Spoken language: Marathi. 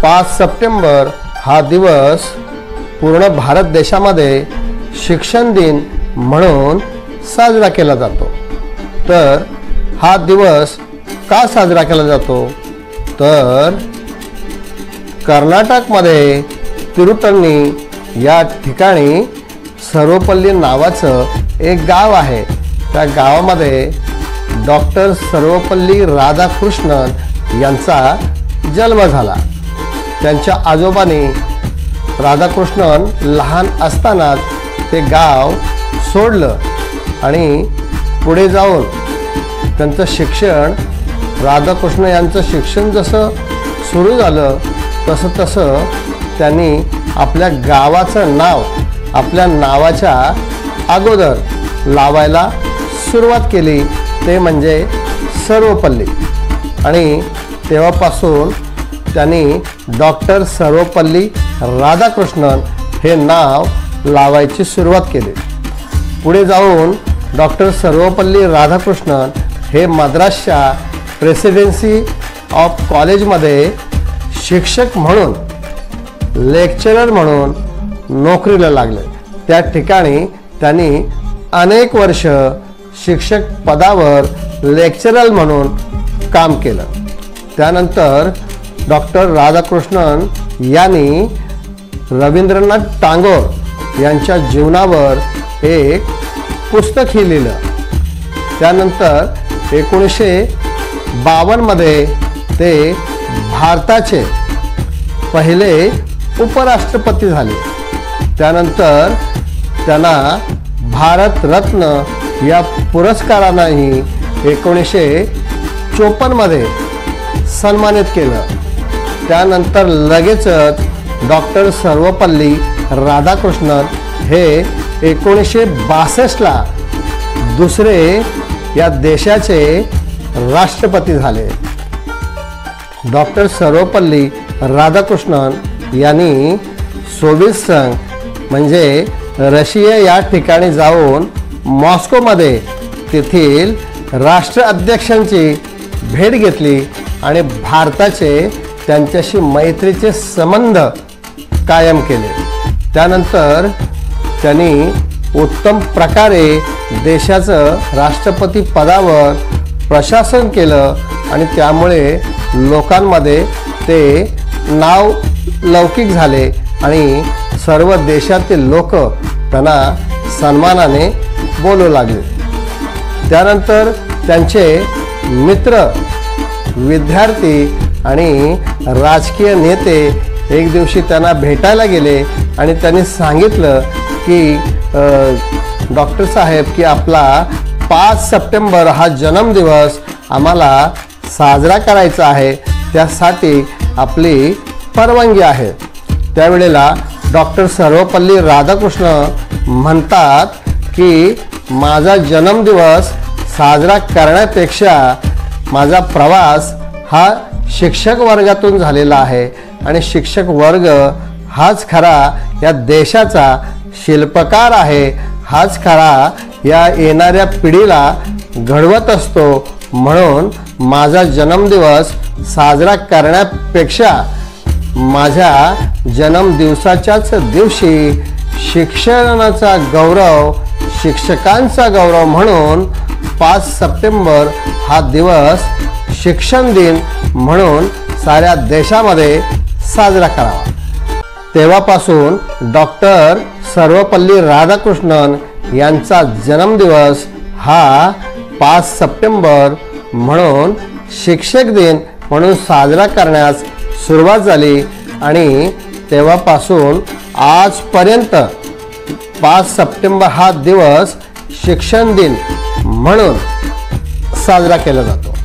5 सप्टेंबर हा दिवस पूर्ण भारत देशामध्ये शिक्षण दिन म्हणून साजरा केला जातो। तर हा दिवस का साजरा केला जातो तर कर्नाटकमध्ये तिरुत्तनी या ठिकाणी सर्वपल्ली नावाचं एक गाव आहे। त्या गावामध्ये डॉक्टर सर्वपल्ली राधाकृष्णन यांचा जन्म झाला। त्यांच्या आजोबांनी राधाकृष्णन लहान असतानाच ते गाव सोडलं आणि पुढे जाऊन त्यांचं शिक्षण राधाकृष्ण यांचं शिक्षण जसं सुरू झालं तसं त्यांनी आपल्या गावाचं नाव आपल्या नावाच्या अगोदर लावायला सुरुवात केली, ते म्हणजे सर्वपल्ली। आणि तेव्हापासून त्यांनी डॉक्टर सर्वपल्ली राधाकृष्णन हे नाव लावायची सुरुवात केली। पुढे जाऊन डॉक्टर सर्वपल्ली राधाकृष्णन हे मद्रासच्या प्रेसिडेन्सी ऑफ कॉलेजमध्ये शिक्षक म्हणून लेक्चरर म्हणून नोकरीला लागले। त्या ठिकाणी त्यांनी अनेक वर्ष शिक्षक पदावर लेक्चरर म्हणून काम केलं। त्यानंतर डॉक्टर राधाकृष्णन यांनी रवींद्रनाथ टागोर यांच्या जीवनावर एक पुस्तकही लिहिलं। त्यानंतर 1952 मध्ये ते भारताचे पहिले उपराष्ट्रपती झाले। त्यानंतर त्यांना भारत रत्न या पुरस्कारानेही 1954 मध्ये सन्मानित केलं। त्यानंतर लगेचच डॉक्टर सर्वपल्ली राधाकृष्णन हे 1962 ला दुसरे या देशाचे राष्ट्रपती झाले। डॉक्टर सर्वपल्ली राधाकृष्णन यांनी सोव्हिएत संघ म्हणजे रशिया या ठिकाणी जाऊन मॉस्कोमध्ये तेथील राष्ट्राध्यक्षांची भेट घेतली आणि भारताचे त्यांच्याशी मैत्रीचे संबंध कायम केले। त्यानंतर त्यांनी उत्तम प्रकारे देशाचं राष्ट्रपती पदावर प्रशासन केलं आणि त्यामुळे लोकांमध्ये ते नाव लौकिक झाले आणि सर्व देशातील लोक त्यांना सन्मानाने बोलू लागले। त्यानंतर त्यांचे मित्र, विद्यार्थी आणि राजकीय नेते एक दिवशी त्यांना भेटायला गेले आणि त्यांनी सांगितलं की डॉक्टर साहेब की आपला 5 सप्टेंबर हा जन्मदिवस आम्हाला साजरा करायचा आहे, त्यासाठी आपली परवानगी आहे। त्यावेळेला डॉक्टर सर्वपल्ली राधाकृष्ण म्हणतात की माझा जन्मदिवस साजरा करण्यापेक्षा माझा प्रवास हा शिक्षक वर्गातून झालेला आहे आणि शिक्षक वर्ग हाच खरा या देशाचा शिल्पकार आहे, हाच खरा या येणाऱ्या पिढीला घडवत असतो। म्हणून माझा जन्मदिवस साजरा करण्यापेक्षा माझ्या जन्मदिवसाच्याच दिवशी शिक्षणाचा गौरव, शिक्षकांचा गौरव म्हणून 5 सप्टेंबर हा दिवस शिक्षण दिन म्हणून साऱ्या देशामध्ये साजरा करावा। तेव्हापासून डॉक्टर सर्वपल्ली राधाकृष्णन यांचा जन्मदिवस हा 5 सप्टेंबर म्हणून शिक्षक दिन म्हणून साजरा करण्यास सुरुवात झाली आणि तेव्हापासून आजपर्यंत 5 सप्टेंबर हा दिवस शिक्षण दिन म्हणून साजरा केला जातो।